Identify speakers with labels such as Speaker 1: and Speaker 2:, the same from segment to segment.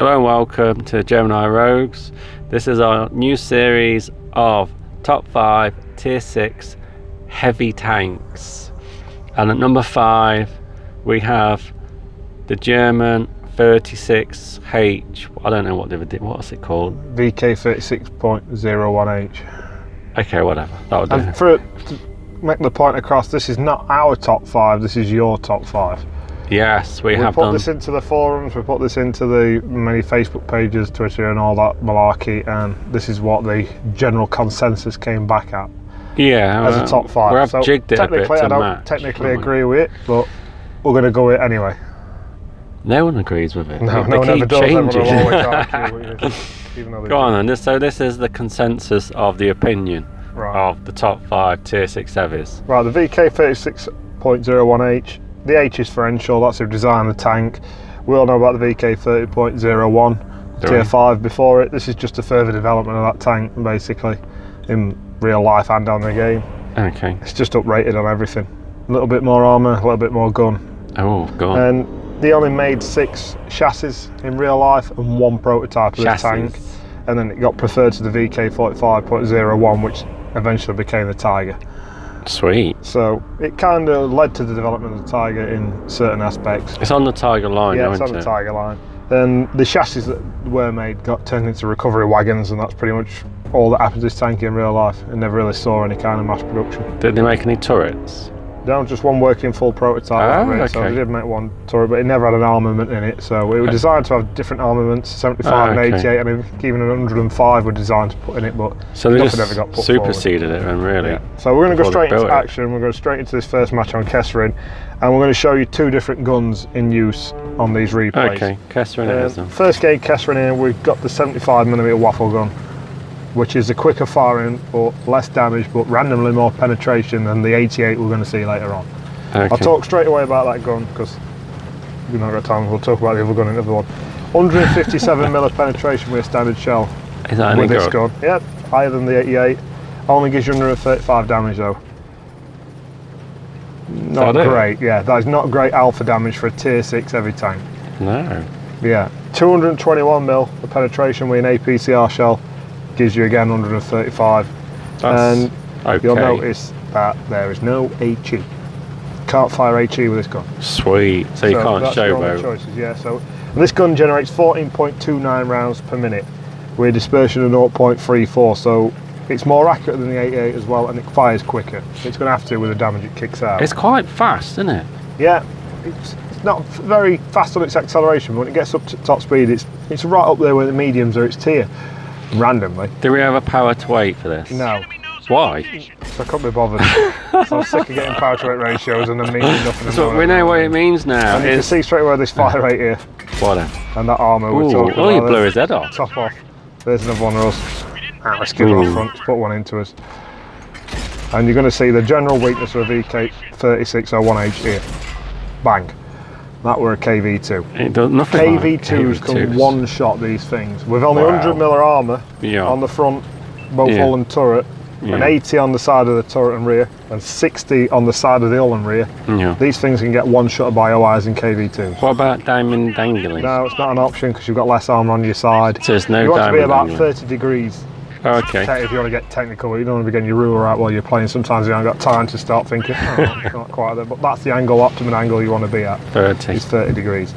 Speaker 1: Hello and welcome to Gemini Rogues. This is our new series of top 5 tier 6 heavy tanks. And at number 5 we have the German 36H. I don't know what's it called?
Speaker 2: vk.36.01H.
Speaker 1: Okay, whatever. That would do.
Speaker 2: And to make the point across, this is not our top 5, this is your top 5.
Speaker 1: Yes, we have
Speaker 2: put
Speaker 1: done.
Speaker 2: this into the forums, we put this into the many Facebook pages, Twitter and all that malarkey, and this is what the general consensus came back at.
Speaker 1: Yeah,
Speaker 2: as a top 5.
Speaker 1: We've jigged it a bit
Speaker 2: technically,
Speaker 1: to
Speaker 2: I don't
Speaker 1: match,
Speaker 2: technically agree with it, but we're going to go with it anyway.
Speaker 1: No one agrees with it.
Speaker 2: No, no one ever does. Everyone will always argue with it, even though they
Speaker 1: Go on then. So this is the consensus of the opinion of the top 5 tier 6 heavies.
Speaker 2: Right, the VK36.01H. The H is French, that's who designed the tank. We all know about the VK30.01 tier 5 before it. This is just a further development of that tank, basically, in real life and on the game.
Speaker 1: Okay.
Speaker 2: It's just uprated on everything. A little bit more armour, a little bit more gun.
Speaker 1: Oh, go on.
Speaker 2: And they only made 6 chassis in real life and 1 prototype of this tank. And then it got preferred to the VK45.01, which eventually became the Tiger.
Speaker 1: Sweet.
Speaker 2: So it kind of led to the development of the Tiger in certain aspects.
Speaker 1: It's on the Tiger line,
Speaker 2: yeah, it's on the Tiger line. And the chassis that were made got turned into recovery wagons, and that's pretty much all that happened to this tank in real life. It never really saw any kind of mass production.
Speaker 1: Did they make any turrets?
Speaker 2: No, just one working full prototype.
Speaker 1: Okay.
Speaker 2: So they did make one turret, but it never had an armament in it. So it was designed to have different armaments, 75 and 88, and even 105 were designed to put in it, but
Speaker 1: so they
Speaker 2: nothing
Speaker 1: just
Speaker 2: ever got put
Speaker 1: superseded it, and really.
Speaker 2: Yeah. So we're going to go straight into
Speaker 1: it.
Speaker 2: action. We're going to straight into this first match on Kesserin, and we're going to show you 2 different guns in use on these replays.
Speaker 1: Okay, Kesserin it is then.
Speaker 2: First game Kesserin here, we've got the 75mm waffle gun, which is a quicker firing but less damage, but randomly more penetration than the 88 we're going to see later on.
Speaker 1: Okay.
Speaker 2: I'll talk straight away about that gun because we've not got time. We'll talk about the other gun in the other one. 157mm penetration with a standard shell.
Speaker 1: Is that
Speaker 2: with this gun? Yep, higher than the 88. Only gives you 135 damage though. Not great. Yeah, that is not great alpha damage for a tier 6 heavy tank.
Speaker 1: No.
Speaker 2: Yeah, 221mm the penetration with an APCR shell gives you again 135.
Speaker 1: That's
Speaker 2: and you'll notice that there is no HE. Can't fire HE with this gun.
Speaker 1: Sweet. So you can't showboat.
Speaker 2: Choices, yeah. So this gun generates 14.29 rounds per minute with a dispersion of 0.34. So it's more accurate than the 88 as well, and it fires quicker. It's going to have to with the damage it kicks out.
Speaker 1: It's quite fast, isn't it?
Speaker 2: Yeah. It's not very fast on its acceleration, but when it gets up to top speed, it's right up there with the mediums or its tier. Randomly.
Speaker 1: Do we have a power to weight for this?
Speaker 2: No.
Speaker 1: Why?
Speaker 2: So I couldn't be bothered. So I'm sick of getting power to weight ratios and then meaning nothing.
Speaker 1: So we know what it means now.
Speaker 2: And you can see straight away this fire rate here.
Speaker 1: What?
Speaker 2: And that armour we're talking about.
Speaker 1: Oh, you blew his head off.
Speaker 2: Top off. There's another one of us. Let's get on front. Let's put one into us. And you're going to see the general weakness of a VK3601H here. Bang. That were a KV2.
Speaker 1: It does nothing.
Speaker 2: KV2s can one-shot these things. With only 100mm armour on the front, both hull and turret, and 80 on the side of the turret and rear, and 60 on the side of the hull and rear. These things can get one-shot by OIs in KV2.
Speaker 1: What about diamond dangling?
Speaker 2: No, it's not an option because you've got less armour on your side.
Speaker 1: So there's no
Speaker 2: you want to be about
Speaker 1: dangling.
Speaker 2: 30 degrees.
Speaker 1: Okay.
Speaker 2: If you want to get technical, you don't want to be getting your ruler out while you're playing. Sometimes you haven't got time to start thinking, it's not quite there. But that's the optimum angle you want to be at.
Speaker 1: 30.
Speaker 2: It's 30 degrees.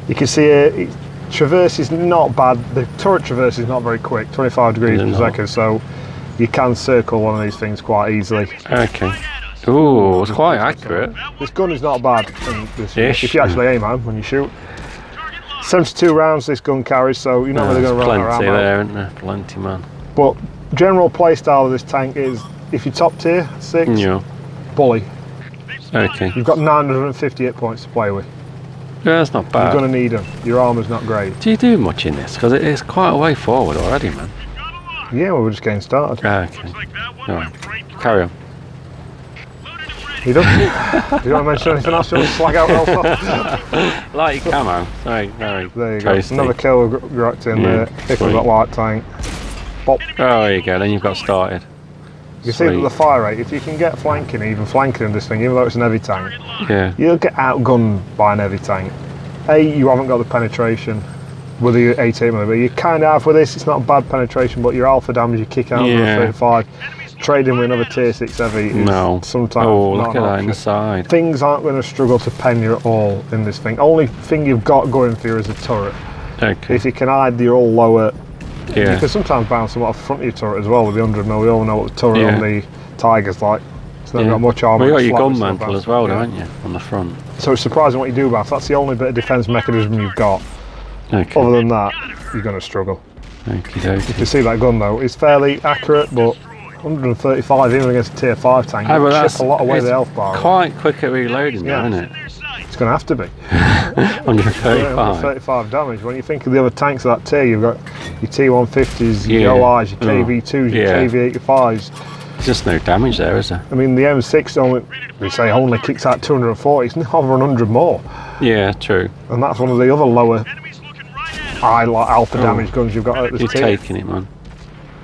Speaker 2: You can see here, traverse is not bad. The turret traverse is not very quick, 25 degrees per second, so you can circle one of these things quite easily.
Speaker 1: Okay. Ooh, it's quite accurate.
Speaker 2: This gun is not bad if you actually aim at them when you shoot. 72 rounds this gun carries, so you're not really going to run out of ammo.
Speaker 1: Plenty there, isn't there? Plenty, man.
Speaker 2: But general play style of this tank is, if you're top tier 6, bully.
Speaker 1: Okay.
Speaker 2: You've got 958 points to play with.
Speaker 1: Yeah, that's not bad.
Speaker 2: You're going to need them. Your armour's not great.
Speaker 1: Do you do much in this? Because it is quite a way forward already, man.
Speaker 2: Yeah, well, we're just getting started.
Speaker 1: Okay. Alright. Carry on.
Speaker 2: You done? You don't want to mention anything else? You want to slag out also?
Speaker 1: Light camo. Very
Speaker 2: there you go.
Speaker 1: tasty.
Speaker 2: Another kill got in there. If we've got light tank. Pop.
Speaker 1: Oh, there you go. Then you've got started.
Speaker 2: You see that the fire rate, if you can get flanking in this thing, even though it's an heavy tank, you'll get outgunned by an heavy tank. A, you haven't got the penetration with the 88mm. You kind of have with this. It's not bad penetration, but your alpha damage, you kick out with a 35. Trading with another tier 6 heavy is sometimes
Speaker 1: look at that in the side.
Speaker 2: Things aren't going to struggle to pen you at all in this thing. Only thing you've got going for you is a turret.
Speaker 1: Okay.
Speaker 2: If you can hide your all lower, you can sometimes bounce them off the front of your turret as well with the 100mm. We all know what the turret on the Tiger's like. It's not got much armour.
Speaker 1: Well, you got your gun mantle as well, don't you, on the front?
Speaker 2: So it's surprising what you do, Bath. That's the only bit of defence mechanism you've got.
Speaker 1: Okay.
Speaker 2: Other than that, you're going to struggle.
Speaker 1: Okie dokes.
Speaker 2: You can see that gun though. It's fairly accurate, but 135 even against a tier 5 tank.
Speaker 1: Oh, well,
Speaker 2: chip a lot away the health bar.
Speaker 1: Quite quick at reloading, though, isn't it?
Speaker 2: It's going to have to be.
Speaker 1: 135.
Speaker 2: 135 damage. When you think of the other tanks of that tier, you've got your T150s, your OIs, your KV2s, your KV85s.
Speaker 1: There's just no damage there, is there?
Speaker 2: I mean, the M6 only kicks out 240. It's over 100 more.
Speaker 1: Yeah, true.
Speaker 2: And that's one of the other lower alpha damage guns you've got at this tier.
Speaker 1: You're taking it, man.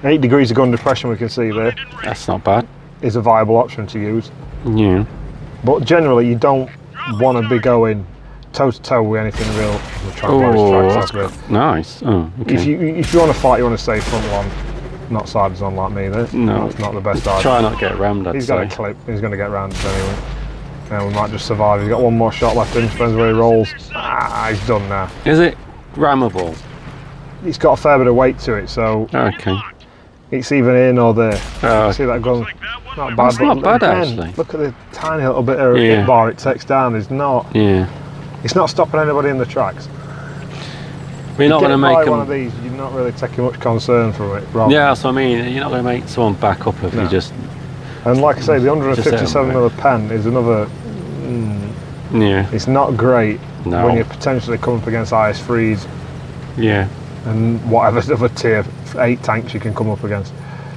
Speaker 2: 8 degrees of gun depression we can see there.
Speaker 1: That's not bad.
Speaker 2: Is a viable option to use.
Speaker 1: Yeah.
Speaker 2: But generally you don't want to be going toe to toe with anything real.
Speaker 1: That's nice. Oh, okay.
Speaker 2: If you want to fight, you want to stay front one, not siders on like me. No, that's not the best idea.
Speaker 1: Try not to get rammed.
Speaker 2: He's got a clip. He's going to get rammed anyway. And we might just survive. He's got one more shot left in. Depends where he rolls. He's done now.
Speaker 1: Is it rammable?
Speaker 2: It's got a fair bit of weight to it, so.
Speaker 1: Okay.
Speaker 2: It's either in or there. See that gun? Not bad.
Speaker 1: It's not bad actually.
Speaker 2: Look at the tiny little bit of hit bar it takes down. It's not. It's not stopping anybody in the tracks.
Speaker 1: We're not going to make
Speaker 2: one of these. You're not really taking much concern from it.
Speaker 1: Yeah, that's what I mean. You're not going to make someone back up if you just.
Speaker 2: And like I say, the 157mm pen is another. It's not great when you're potentially coming up against IS3s.
Speaker 1: Yeah.
Speaker 2: And whatever other tier 8 tanks you can come up against.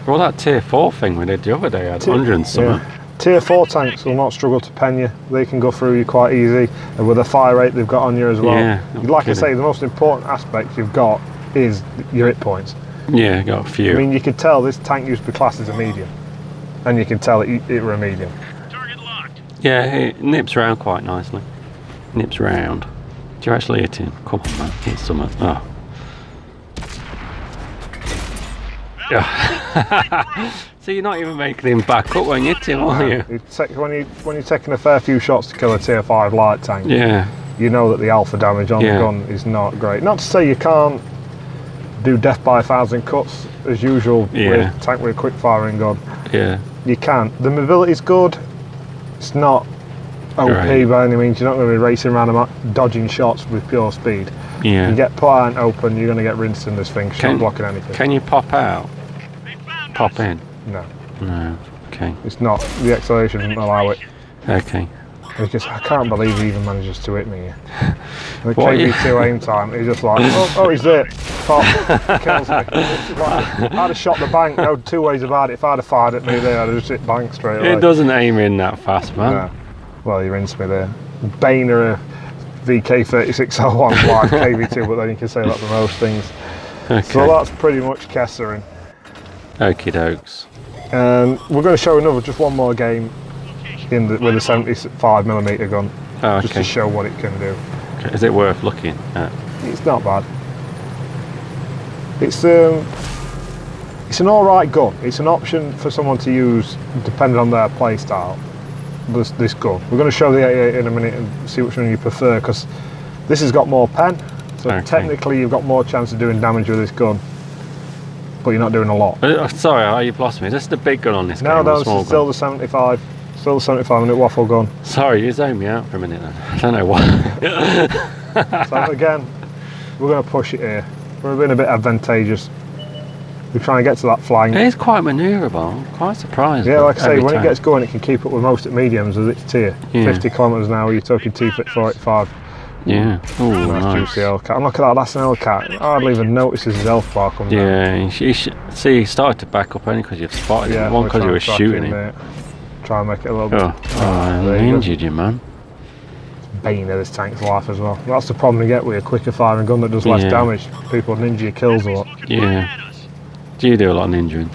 Speaker 1: Well, that tier 4 thing we did the other day had 100 and something.
Speaker 2: Tier 4 tanks will not struggle to pen you. They can go through you quite easy, and with the fire rate they've got on you as well. Like I say, the most important aspect you've got is your hit points.
Speaker 1: Yeah, got a few.
Speaker 2: I mean, you can tell this tank used to be classed as a medium, and you can tell it were a medium.
Speaker 1: Yeah, it nips round quite nicely. Nips round. Do you actually hit him? Come on, man, hit someone. Oh. So you're not even making him back up when you hit him, are you?
Speaker 2: When you're taking a fair few shots to kill a tier 5 light tank, you know that the alpha damage on the gun is not great. Not to say you can't do death by 1,000 cuts as usual with a tank with a quick firing gun. You can. The mobility's good. It's not OP by any means. You're not going to be racing around dodging shots with pure speed. You get put out and open, you're going to get rinsed in this thing. She's not blocking anything.
Speaker 1: Can you pop out? Pop in?
Speaker 2: No.
Speaker 1: No. Okay.
Speaker 2: It's not. The acceleration doesn't allow it.
Speaker 1: Okay.
Speaker 2: Because I can't believe he even manages to hit me. The KV2 aim time, he's just like, oh, he's there. Pop, kills me. I'd have shot the bank, no two ways about it. If I'd have fired at me there, I'd have just hit bank straight away.
Speaker 1: It doesn't aim in that fast, man.
Speaker 2: No. Well, he rinsed me there. Bane or a vk.36.01H live KV2, but then you can say that for most things.
Speaker 1: Okay.
Speaker 2: So that's pretty much Kessering.
Speaker 1: Okie dokes.
Speaker 2: And we're going to show just one more game with a 75mm gun, just to show what it can do.
Speaker 1: Okay. Is it worth looking at?
Speaker 2: It's not bad. It's an alright gun. It's an option for someone to use depending on their play style. This gun. We're going to show the 88 in a minute and see which one you prefer, because this has got more pen, so technically you've got more chance of doing damage with this gun, but you're not doing a lot.
Speaker 1: Sorry, you've lost me. This is the big gun on this
Speaker 2: game. No,
Speaker 1: it's
Speaker 2: still the 75. Still the 75mm waffle gun.
Speaker 1: Sorry, you zoned me out for a minute then. I don't know why.
Speaker 2: So again, we're going to push it here. We're being a bit advantageous. We're trying to get to that flying.
Speaker 1: It is quite manoeuvrable. I'm quite surprised.
Speaker 2: Yeah, like I say, when it gets going, it can keep up with most at mediums as its tier. 50 kilometres an hour, you're talking T485.
Speaker 1: Yeah. Oh, nice.
Speaker 2: Juicy Hellcat. And look at that, that's an Hellcat. I hardly even notice his health bar come down.
Speaker 1: Yeah, see, he started to back up only because you've spotted him. One because you were shooting him.
Speaker 2: Try and make it a little bit.
Speaker 1: I injured you, man.
Speaker 2: Bane of this tank's life as well. That's the problem you get with a quicker firing gun that does less damage. People ninja your kills a lot.
Speaker 1: Yeah. Do you do a lot of ninjaing?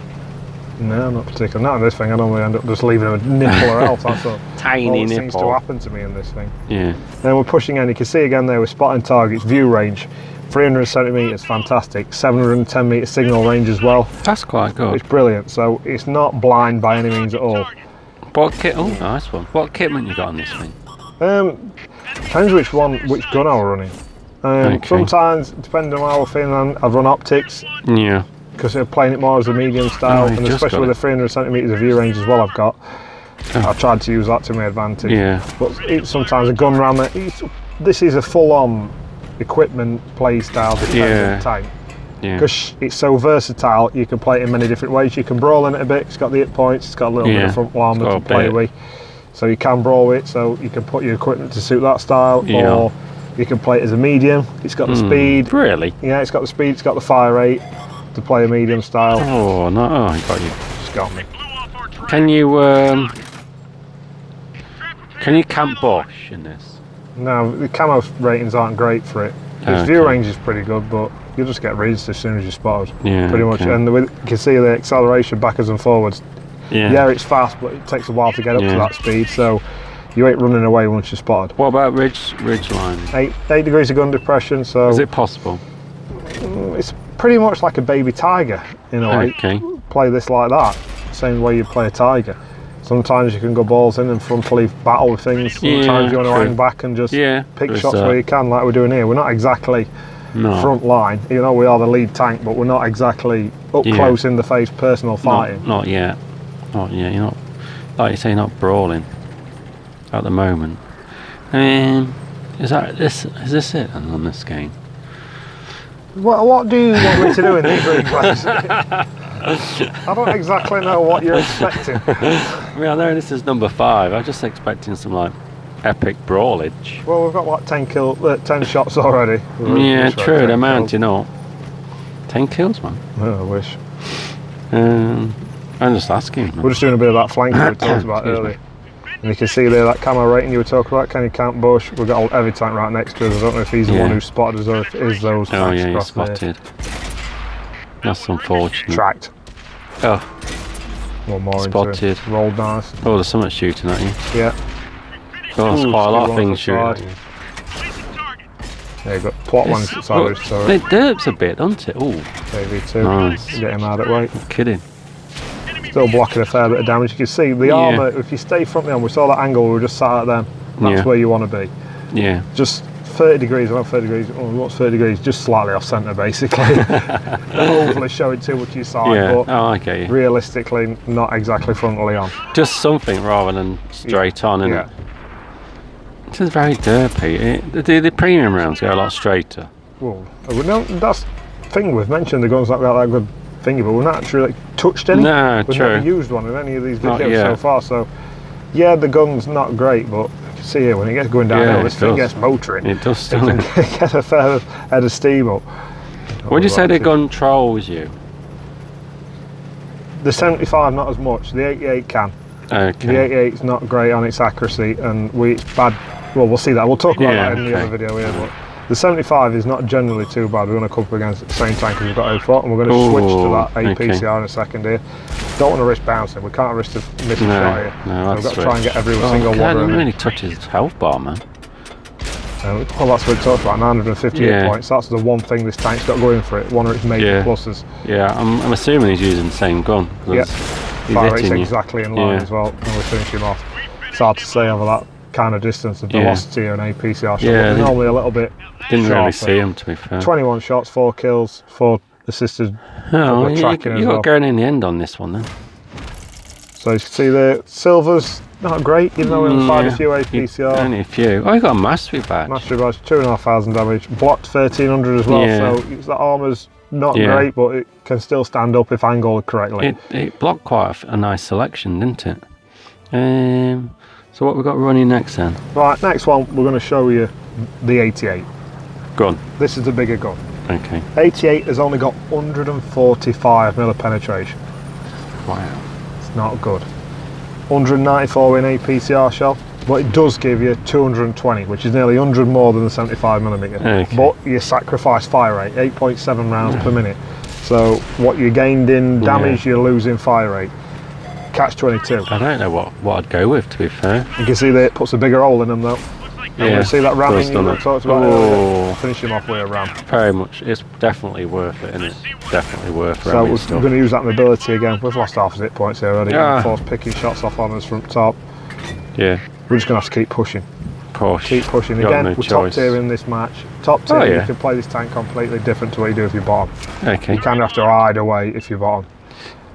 Speaker 2: No, not particularly. Not in this thing. I normally end up just leaving a nipple or else. That's all.
Speaker 1: Tiny
Speaker 2: all
Speaker 1: nipple.
Speaker 2: Seems to happen to me in this thing.
Speaker 1: Yeah.
Speaker 2: Then we're pushing in. You can see again there we're spotting targets, view range. 300 centimetres, fantastic. 710 metre signal range as well.
Speaker 1: That's quite good.
Speaker 2: It's brilliant. So it's not blind by any means at all.
Speaker 1: What kit? Oh, nice one. What kitment you got on this thing?
Speaker 2: Depends which gun I were running. Sometimes, depending on how I'm feeling, I've run optics.
Speaker 1: Yeah.
Speaker 2: Because they're playing it more as a medium style, and especially with the 300 centimetres of view range as well I've got. I've tried to use that to my advantage.
Speaker 1: Yeah.
Speaker 2: But it's sometimes a gun rammer. This is a full-on equipment play style dependent tank. Because it's so versatile, you can play it in many different ways. You can brawl in it a bit. It's got the hit points. It's got a little bit of front armour to play with. So you can brawl it. So you can put your equipment to suit that style, or you can play it as a medium. It's got the speed.
Speaker 1: Really?
Speaker 2: Yeah, it's got the speed. It's got the fire rate to play a medium style.
Speaker 1: Oh no! Oh, I got you.
Speaker 2: Just got me.
Speaker 1: Can you camp bush in this?
Speaker 2: No, the camo ratings aren't great for it. Its view range is pretty good, but you'll just get reads as soon as you're spotted. Yeah, pretty much. And you can see the acceleration backwards and forwards. Yeah, it's fast, but it takes a while to get up to that speed. So you ain't running away once you're spotted.
Speaker 1: What about ridge line?
Speaker 2: 8 degrees of gun depression. So
Speaker 1: is it possible?
Speaker 2: It's pretty much like a baby tiger in a way. Play this like that, same way you play a tiger. Sometimes you can go balls in and frontally battle with things. Sometimes you want to hang back and just pick shots where you can, like we're doing here. We're not exactly front line. You know, we are the lead tank, but we're not exactly up close in the face personal fighting.
Speaker 1: Not yet. Not yet. You're not, like you say, you're not brawling at the moment. Is this it on this game?
Speaker 2: What do you want me to do in these replays? I don't exactly know what you're expecting.
Speaker 1: I mean, I know this is number 5. I'm just expecting some like epic brawlage.
Speaker 2: Well, we've got like 10 shots already.
Speaker 1: Yeah, true. They're mounting up. 10 kills, man.
Speaker 2: Oh, I wish.
Speaker 1: I'm just asking. Man.
Speaker 2: We're just doing a bit of that flank we talked about earlier. And you can see there that camo rating you were talking about. Can you camp bush? We've got a heavy tank right next to us. I don't know if he's the one who spotted us or if it is those.
Speaker 1: Oh yeah, he's spotted. That's unfortunate.
Speaker 2: Tracked.
Speaker 1: Oh.
Speaker 2: One more
Speaker 1: spotted.
Speaker 2: Rolled nice.
Speaker 1: Oh, there's so much shooting at you.
Speaker 2: Yeah.
Speaker 1: Oh, there's quite a lot of things shooting at you.
Speaker 2: There you go. Plot one's side of the
Speaker 1: It derps a bit, doesn't it? Oh.
Speaker 2: AV2.
Speaker 1: Nice.
Speaker 2: Get him out of weight.
Speaker 1: I'm kidding.
Speaker 2: Still blocking a fair bit of damage. You can see the armour, if you stay frontally on, we saw that angle, we were just sat at them. That's where you want to be.
Speaker 1: Yeah.
Speaker 2: Just 30 degrees, not 30 degrees, what's 30 degrees? Just slightly off centre basically. Hopefully showing too much your side, but
Speaker 1: I get you.
Speaker 2: Realistically not exactly frontally on.
Speaker 1: Just something rather than straight on, and it's just very derpy. The premium rounds go a lot straighter.
Speaker 2: Well, that's the thing, we've mentioned the guns like that good thingy, but we've not actually touched any.
Speaker 1: No,
Speaker 2: we've
Speaker 1: true.
Speaker 2: never used one in any of these videos so far, so yeah, the gun's not great, but you can see here when it gets going downhill, this thing gets motoring.
Speaker 1: It does, doesn't it?
Speaker 2: Get a fair head of steam up.
Speaker 1: Would you say the gun trolls you?
Speaker 2: The 75 not as much, the 88 can.
Speaker 1: Okay.
Speaker 2: The 88 is not great on its accuracy, and it's bad. Well, we'll see that. We'll talk about that in the other video here, but the 75 is not generally too bad. We're going to come up against the same tank as we've got A4, and we're going to switch to that APCR in a second here. Don't want to risk bouncing. We can't risk to miss a shot here.
Speaker 1: No,
Speaker 2: we've got to try and get every single one.
Speaker 1: That didn't really touch his health bar, man.
Speaker 2: Well, that's what it talks about, 958 points. That's the one thing this tank's got going for it, one of its major pluses.
Speaker 1: Yeah, I'm assuming he's using the same gun.
Speaker 2: Yeah, fire rate's exactly in line as well, and we finish him off. It's hard to say over that kind of distance of velocity on APCR shot. Normally a little bit
Speaker 1: didn't really see him, to be fair.
Speaker 2: 21 shots, 4 kills, 4 assisted tracking as
Speaker 1: you
Speaker 2: well.
Speaker 1: got going in the end on this one then.
Speaker 2: So you can see the silver's not great, even though we fired a few APCR.
Speaker 1: Only a few. Oh, you got a mastery badge.
Speaker 2: Mastery badge, 2,500 damage, blocked 1,300 as well, so that armour's not great, but it can still stand up if angled correctly.
Speaker 1: It blocked quite a nice selection, didn't it? So what we got running next then?
Speaker 2: Right, next one we're going to show you the 88.
Speaker 1: Gun.
Speaker 2: This is the bigger gun.
Speaker 1: Okay.
Speaker 2: 88 has only got 145mm penetration.
Speaker 1: Wow.
Speaker 2: It's not good. 194 in APCR shell, but it does give you 220, which is nearly 100 more than the 75mm.
Speaker 1: Okay.
Speaker 2: But you sacrifice fire rate, 8.7 rounds per minute. So what you gained in damage, you're losing fire rate. Catch 22.
Speaker 1: I don't know what I'd go with, to be fair.
Speaker 2: You can see that it puts a bigger hole in them though. Yeah. See that ramming you talked about earlier? Finish him off with a ram.
Speaker 1: Very much. It's definitely worth it, isn't it? Definitely worth it.
Speaker 2: So we're going to use that mobility again. We've lost half his hit points here already. Force picking shots off on us from top.
Speaker 1: Yeah.
Speaker 2: We're just going to have to keep pushing.
Speaker 1: Push.
Speaker 2: Keep pushing. Again, we're top tier in this match. Top tier, you can play this tank completely different to what you do if you're bottom.
Speaker 1: Okay.
Speaker 2: You kind of have to hide away if you're bottom.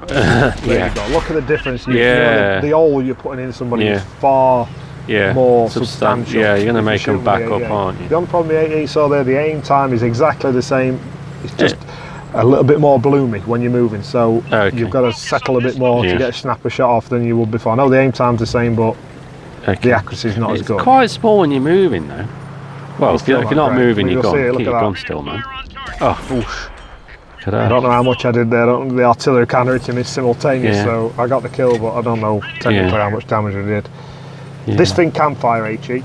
Speaker 2: There you go. Look at the difference. You know, the hole you're putting in somebody is far more substantial.
Speaker 1: Yeah, you're going to make them back up, aren't you?
Speaker 2: The only problem with the 8 you saw there, the aim time is exactly the same. It's just a little bit more bloomy when you're moving. So you've got to settle a bit more to get a snapper shot off than you would before. I know the aim time's the same, but the accuracy is not as good.
Speaker 1: It's quite small when you're moving, though. Well, if you're not moving, you're gone. Keep your gun still, man. Oh,
Speaker 2: I don't know how much I did there. The artillery kind of hit me simultaneous, so I got the kill, but I don't know technically how much damage I did. This thing can fire HE.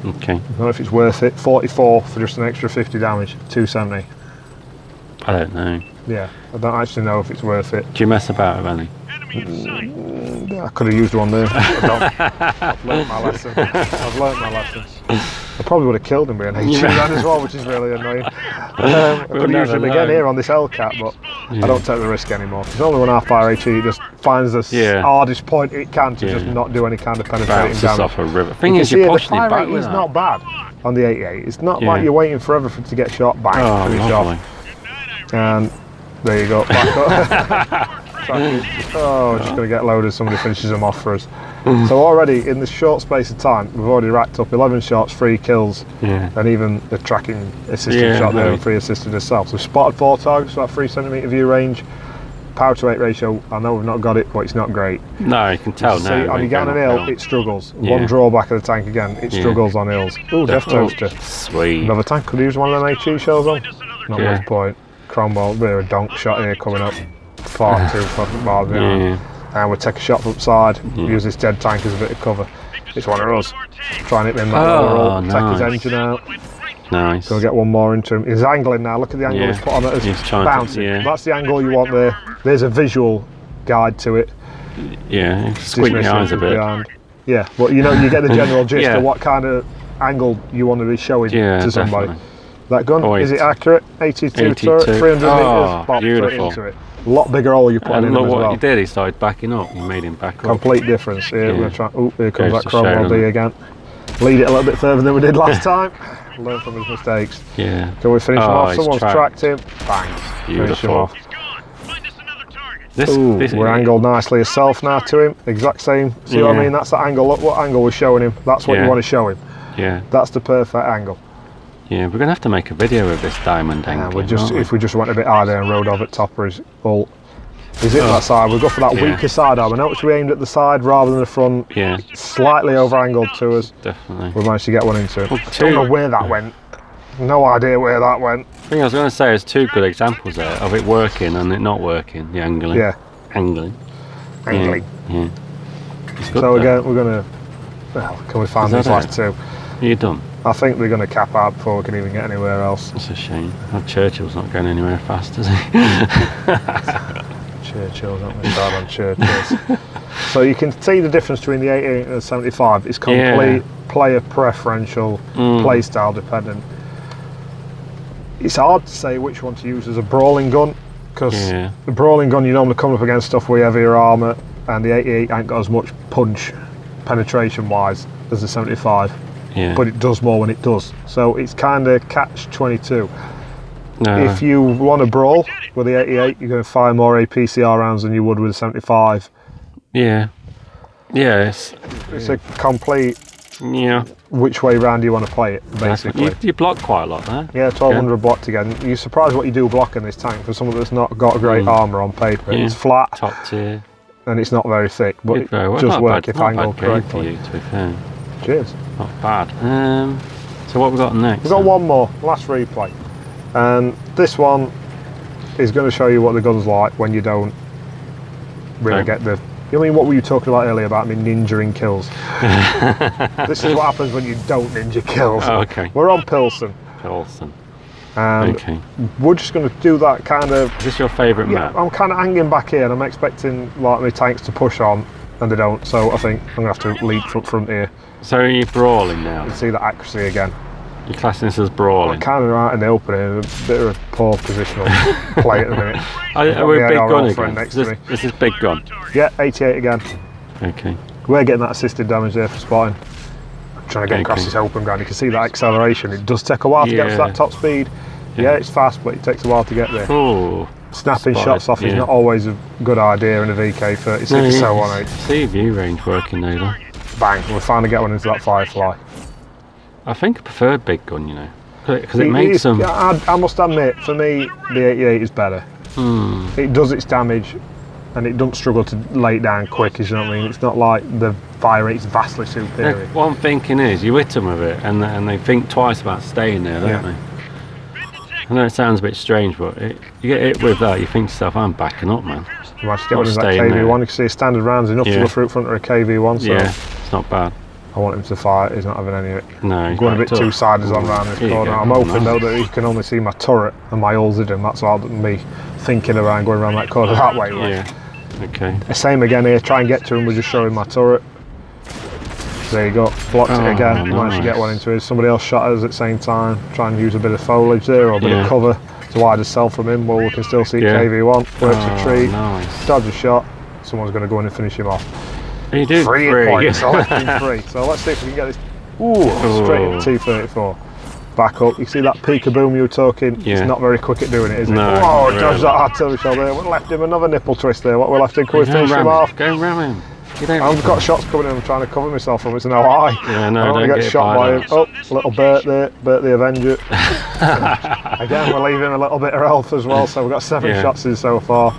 Speaker 1: Okay.
Speaker 2: I don't know if it's worth it. 44 for just an extra 50 damage. 270.
Speaker 1: I don't know.
Speaker 2: Yeah, I don't actually know if it's worth it.
Speaker 1: Do you mess about with any?
Speaker 2: I could have used one there. I've learnt my lesson. I probably would have killed him with an HE then as well, which is really annoying. I could have used him again here on this Hellcat, but I don't take the risk anymore. Because only when I fire HE, it just finds the hardest point it can to just not do any kind of penetrating damage.
Speaker 1: Off a river. Thing is, you're pushing it back with
Speaker 2: that. It's not bad on the 88. It's not like you're waiting forever for it to get shot. Bang, finish off. And there you go. Back up. Just going to get loaded. Somebody finishes them off for us. So already in this short space of time, we've already racked up 11 shots, 3 kills, and even the tracking assisted shot there and 3 assisted itself. So we've spotted 4 targets, about 3 centimetre view range. Power to weight ratio, I know we've not got it, but it's not great.
Speaker 1: No, you can tell now.
Speaker 2: See, on your Gannon Hill, it struggles. One drawback of the tank again, it struggles on hills. Ooh, Death Toaster.
Speaker 1: Sweet.
Speaker 2: Another tank, could use one of them HE shells on. Not much point. Cromwell, bit of a donk shot here coming up. Far too far behind. And we'll take a shot from the side, use this dead tank as a bit of cover. It's one of us. Try and hit him that take his engine out.
Speaker 1: Nice.
Speaker 2: So we'll get one more into him. He's angling now. Look at the angle he's put on it. He's bouncing. That's the angle you want there. There's a visual guide to it.
Speaker 1: Yeah, squint your eyes a bit.
Speaker 2: Yeah, but you know, you get the general gist of what kind of angle you want to be showing to somebody. Definitely. That gun, is it accurate? 82 turret, 300 metres, bob straight into it. A lot bigger hole you put in him as well.
Speaker 1: Look what he did, he started backing up, you made him back up.
Speaker 2: Complete difference. Here, we're trying, here comes that Cromwell D again. Lead it a little bit further than we did last time. Learn from his mistakes.
Speaker 1: Yeah.
Speaker 2: Can we finish him off? Someone's tracked him. Bang. Finish him off. We're angled nicely yourself now to him. Exact same. See what I mean? That's the angle. Look what angle we're showing him. That's what you want to show him.
Speaker 1: Yeah.
Speaker 2: That's the perfect angle.
Speaker 1: Yeah, we're going to have to make a video of this diamond angle.
Speaker 2: If we just went a bit harder and rode over top of his ult. He's hitting that side. We'll go for that weaker side arm. I noticed we aimed at the side rather than the front.
Speaker 1: Yeah.
Speaker 2: Slightly over angled to us.
Speaker 1: Definitely.
Speaker 2: We managed to get one into it. Don't know where that went. No idea where that went.
Speaker 1: I think I was going to say there's 2 good examples there of it working and it not working. The angling.
Speaker 2: Yeah.
Speaker 1: Angling. Yeah.
Speaker 2: So again, we're going to. Well, can we find these last 2?
Speaker 1: You're done.
Speaker 2: I think we're going to cap out before we can even get anywhere else.
Speaker 1: That's a shame. Churchill's not going anywhere fast, is he?
Speaker 2: Churchill's not going to start on Churchill's. So you can see the difference between the 88 and the 75. It's complete player preferential, play style dependent. It's hard to say which one to use as a brawling gun, because the brawling gun you normally come up against stuff with heavier armour, and the 88 ain't got as much punch penetration wise as the 75. But it does more when it does. So it's kind of catch-22. If you want to brawl with the 88, you're going to fire more APCR rounds than you would with the 75.
Speaker 1: Yeah. Yes.
Speaker 2: It's a complete which way round you want to play it, basically.
Speaker 1: You block quite a lot there.
Speaker 2: Yeah, 1200 blocked again. You're surprised what you do blocking this tank for someone that's not got great armour on paper. It's flat.
Speaker 1: Top tier.
Speaker 2: And it's not very thick, but it does work if angled correctly.
Speaker 1: To be fair.
Speaker 2: Cheers.
Speaker 1: Not bad. So what we got next?
Speaker 2: We've got one more, last replay. And this one is going to show you what the gun's like when you don't really get the... You mean, what were you talking about earlier about me ninjaing kills? This is what happens when you don't ninja kills.
Speaker 1: Oh, okay.
Speaker 2: We're on Pilsen. And we're just going to do that kind of...
Speaker 1: Is this your favourite map?
Speaker 2: I'm kind of hanging back here and I'm expecting like my tanks to push on and they don't. So I think I'm going to have to leap from front here.
Speaker 1: So are you brawling now?
Speaker 2: You see that accuracy again.
Speaker 1: You're classing this as brawling?
Speaker 2: I'm kind of right in the opening, a bit of a poor positional play at the minute.
Speaker 1: Are we big gun again? Next to me. This is big gun?
Speaker 2: Yeah, 88 again.
Speaker 1: Okay.
Speaker 2: We're getting that assisted damage there for spotting. I'm trying to get across this open ground. You can see that acceleration. It does take a while to get to that top speed. Yeah, it's fast, but it takes a while to get there.
Speaker 1: Ooh.
Speaker 2: Snapping shots off is not always a good idea in a vk.36.01H.
Speaker 1: See view range working now though.
Speaker 2: Bang, we'll finally get one into that Firefly.
Speaker 1: I think I prefer big gun, you know, because it makes them...
Speaker 2: I must admit, for me, the 88 is better. It does its damage, and it doesn't struggle to lay it down quick, you know what I mean? It's not like the fire rate's vastly superior.
Speaker 1: What I'm thinking is, you hit them with it, and they think twice about staying there, don't they? I know it sounds a bit strange, but you get hit with that, you think to yourself, I'm backing up, man.
Speaker 2: You might get one in that KV1, you can see a standard round's enough to go through front of a KV1, so...
Speaker 1: Yeah, it's not bad.
Speaker 2: I want him to fire, he's not having any of it.
Speaker 1: No,
Speaker 2: I'm going a bit two-sided on round this corner. I'm hoping though that he can only see my turret and my Ulzidum, that's all me thinking around going around that corner that way.
Speaker 1: Yeah, okay.
Speaker 2: Same again here, try and get to him, we're just showing my turret. There you go, blocked it again, managed to get one into it. Somebody else shot us at the same time, try and use a bit of foliage there or a bit of cover to hide a cell from him, well we can still see KV1, works a tree, dodge a shot, someone's going to go in and finish him off.
Speaker 1: You do
Speaker 2: 3 points, so let's do 3. So let's see if we can get this straight into T34. Back up, you see that peek-a-boom you were talking? It's not very quick at doing it, is it? Whoa, dodge that artillery shell there. We left him another nipple twist there. What we left him, can we finish him off?
Speaker 1: Go ram him.
Speaker 2: I've got shots coming in, I'm trying to cover myself from it, so no eye.
Speaker 1: Yeah, no,
Speaker 2: I don't get shot by him. Oh, little Bert there, Bert the Avenger. Again, we're leaving a little bit of health as well, so we've got 7 shots in so far.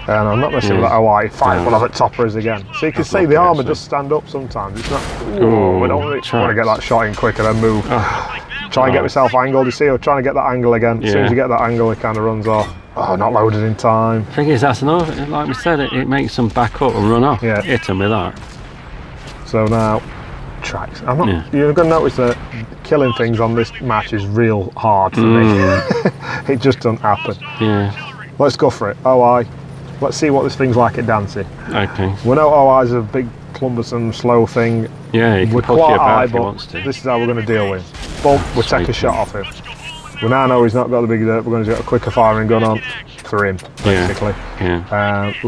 Speaker 2: And I'm not messing with that Hawaii. 5 will have it toppers again. So you can see the armour does stand up sometimes. It's not. We don't really want to get that shot in quick and then move. Try and get myself angled. You see, I'm trying to get that angle again. As soon as you get that angle, it kind of runs off. Oh, not loaded in time.
Speaker 1: The thing is, that's another. Like we said, it makes them back up and run off. Yeah. Hit them with that.
Speaker 2: So now, tracks. I'm not. You're going to notice that killing things on this match is real hard for me. It just doesn't happen.
Speaker 1: Yeah.
Speaker 2: Let's go for it. OI. Let's see what this thing's like at dancing.
Speaker 1: Okay.
Speaker 2: We know OI's a big, cumbersome, slow thing.
Speaker 1: Yeah, he can push you about if he wants to.
Speaker 2: This is how we're going to deal with him. Boom, we'll take a shot off him. We now know he's not got the big dirt, we're going to get a quicker firing gun on for him, basically.
Speaker 1: Yeah.
Speaker 2: It's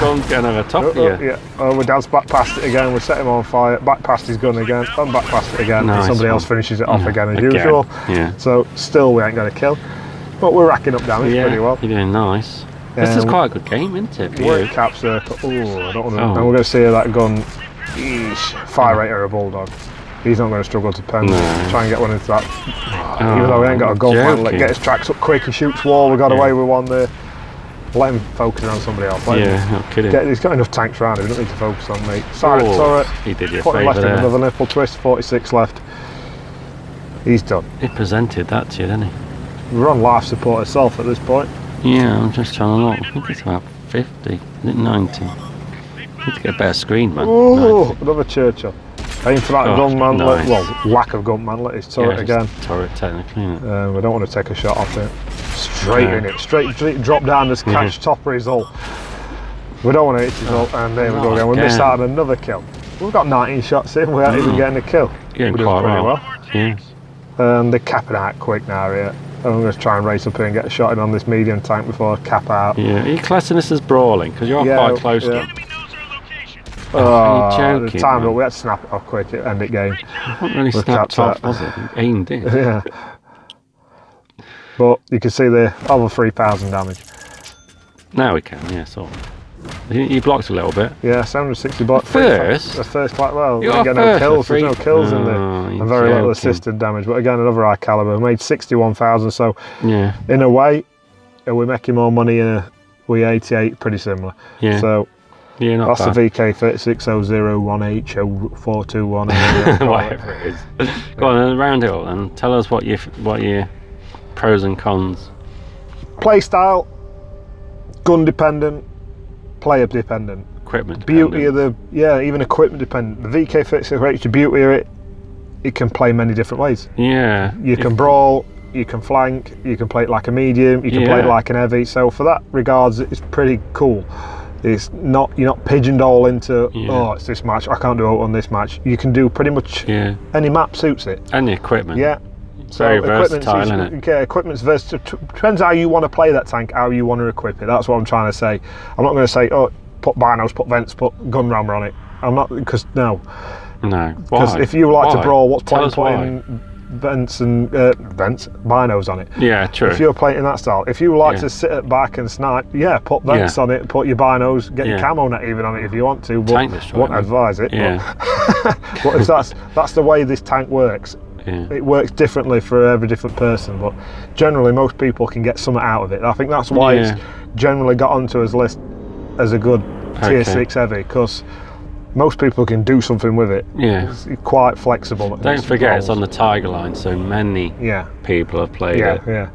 Speaker 1: gone getting over top of you.
Speaker 2: Yeah. Oh, we dance back past it again, we set him on fire, back past his gun again, and back past it again, and somebody else finishes it off again as usual.
Speaker 1: Yeah.
Speaker 2: So, still we ain't going to kill. But we're racking up damage pretty well.
Speaker 1: You're doing nice. This is quite a good game, isn't it?
Speaker 2: We're at cap circle. I don't want to. And we're going to see that gun. Fire rate or a bulldog. He's not going to struggle to pen. Try and get one into that. Even though we ain't got a gun man, get his tracks up quick. He shoots wall. We got away with one there. Let him focus on somebody else.
Speaker 1: Not kidding.
Speaker 2: He's got enough tanks around him. We don't need to focus on me. Silent turret.
Speaker 1: He did you
Speaker 2: Put him left
Speaker 1: there.
Speaker 2: in another nipple twist. 46 left. He's done.
Speaker 1: He presented that to you, didn't he?
Speaker 2: We're on life support itself at this point.
Speaker 1: Yeah, I'm just trying to look. I think it's about 50. Is it 90? Need to get a better screen, man.
Speaker 2: Ooh, another Churchill. Aim for that gun manlet. Well, lack of gun manlet. His turret again.
Speaker 1: Turret, technically.
Speaker 2: We don't want to take a shot off it. Straight in it. Straight drop down, just catch top of his hull. We don't want to hit his hull. And there we go again. We missed out on another kill. We've got 19 shots in. We aren't even getting a kill.
Speaker 1: Getting
Speaker 2: We're doing
Speaker 1: quite
Speaker 2: pretty
Speaker 1: well.
Speaker 2: Yeah. They're capping out quick now here. I'm going to try and race up here and get a shot in on this medium tank before I cap out.
Speaker 1: Yeah, are you classing this as brawling? Because you're quite close to it.
Speaker 2: Oh, joking, the time, but we had to snap it off quick at end it game.
Speaker 1: It wasn't really snapped off, was it? Aimed in.
Speaker 2: Yeah. But you can see there, over 3,000 damage.
Speaker 1: Now we can, yeah, sort of. You blocked a little bit.
Speaker 2: Yeah, 760 blocks.
Speaker 1: First?
Speaker 2: First quite well. We didn't get no kills, there's no kills in there. And very little assisted damage. But again, another high caliber. We made 61,000, so in a way, we're making more money in a We88, pretty similar.
Speaker 1: Yeah.
Speaker 2: So
Speaker 1: not
Speaker 2: that's the vk.36.01H or 421.
Speaker 1: Whatever it is. Go on, and round it up and tell us what your pros and cons.
Speaker 2: Play style, gun dependent, player dependent.
Speaker 1: Equipment
Speaker 2: beauty of the even equipment dependent. The vk.36.01H, the beauty of it, it can play many different ways.
Speaker 1: Yeah.
Speaker 2: You can brawl, you can flank, you can play it like a medium, you can play it like an heavy. So for that regards, it's pretty cool. It's not, you're not pigeonholed into, oh, it's this match, I can't do it on this match. You can do pretty much any map suits it.
Speaker 1: And the equipment.
Speaker 2: Yeah.
Speaker 1: So very versatile, isn't it?
Speaker 2: Okay, equipment's versatile. Depends how you want to play that tank, how you want to equip it. That's what I'm trying to say. I'm not going to say, oh, put binos, put vents, put gun rammer on it. I'm not, because no.
Speaker 1: No.
Speaker 2: Because if you like to brawl, what's point putting vents and binos on it?
Speaker 1: Yeah, true.
Speaker 2: If you're playing in that style, if you like to sit at back and snipe, put vents on it, put your binos, get your camo net even on it if you want to. But won't advise it.
Speaker 1: Yeah.
Speaker 2: But if that's the way this tank works. Yeah. It works differently for every different person, but generally most people can get something out of it. I think that's why it's generally got onto his list as a good tier 6 heavy, because most people can do something with it. Yeah, it's quite flexible.
Speaker 1: Don't forget it's on the Tiger line, so many people have played it.
Speaker 2: Yeah.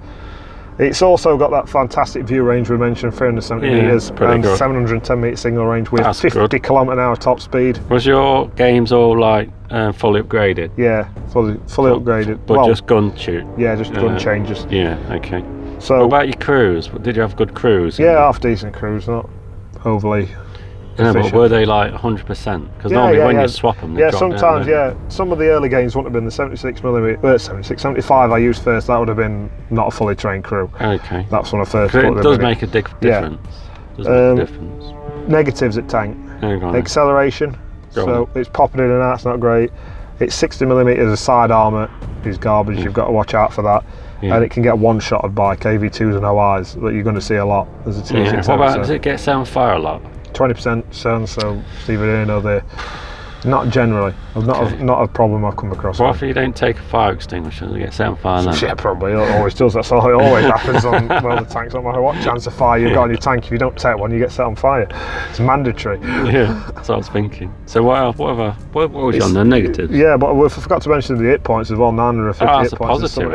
Speaker 2: It's also got that fantastic view range we mentioned, 370 metres and 710 metre single range with 50 km/h top speed.
Speaker 1: Was your games all like fully upgraded?
Speaker 2: Yeah, fully upgraded.
Speaker 1: But just gun shoot?
Speaker 2: Yeah, just gun changes.
Speaker 1: Yeah, okay.
Speaker 2: So
Speaker 1: what about your crews? Did you have good crews?
Speaker 2: Yeah, half decent crews, not overly
Speaker 1: but were they like 100%? Because normally when you swap them, they drop
Speaker 2: sometimes
Speaker 1: down,
Speaker 2: some of the early games wouldn't have been the 75 I used first. That would have been not a fully trained crew.
Speaker 1: Okay.
Speaker 2: That's when I first
Speaker 1: put them. It does make a difference. Does make a difference.
Speaker 2: Negatives at tank. Acceleration. So it's popping in and out. It's not great. It's 60mm of side armour is garbage. You've got to watch out for that. And it can get one-shotted by KV2s and OIs that you're going to see a lot as a tier 6.
Speaker 1: What about, does it get set on fire a lot?
Speaker 2: 20% sound, so either in or there. Not generally. Not a problem I've come across.
Speaker 1: What if you don't take a fire extinguisher and it gets set on fire then?
Speaker 2: Yeah, probably. It always does. That's how it always happens on the tanks. No matter what chance of fire you've got on your tank, if you don't take one, you get set on fire. It's mandatory.
Speaker 1: Yeah, that's what I was thinking. So what was on the negatives?
Speaker 2: Yeah, but we forgot to mention the hit points as well. 950 hit points.
Speaker 1: Positive,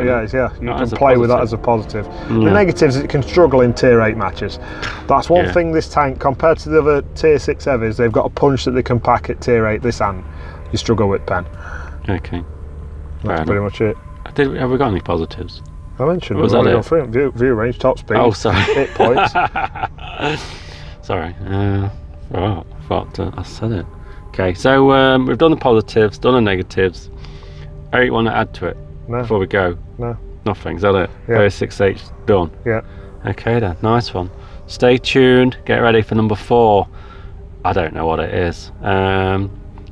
Speaker 2: you can play with that as a positive. The negatives, it can struggle in tier 8 matches. That's one thing this tank, compared to the other tier 6 heavies, they've got a punch that they can pack at tier 8. This hand, you struggle with pen.
Speaker 1: Okay.
Speaker 2: That's pretty much it.
Speaker 1: Have we got any positives?
Speaker 2: I mentioned
Speaker 1: was that it?
Speaker 2: View range, top speed.
Speaker 1: Oh, sorry.
Speaker 2: Hit points.
Speaker 1: Sorry. I thought I said it. Okay, so we've done the positives, done the negatives. Anything you want to add to it before we go?
Speaker 2: No.
Speaker 1: Nothing. Is that it?
Speaker 2: Yeah.
Speaker 1: 36H done.
Speaker 2: Yeah.
Speaker 1: Okay then. Nice one. Stay tuned. Get ready for number 4. I don't know what it is.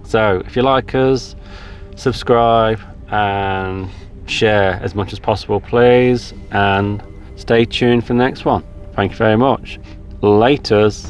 Speaker 1: So if you like us, subscribe and share as much as possible, please, and stay tuned for the next one. Thank you very much. Laters.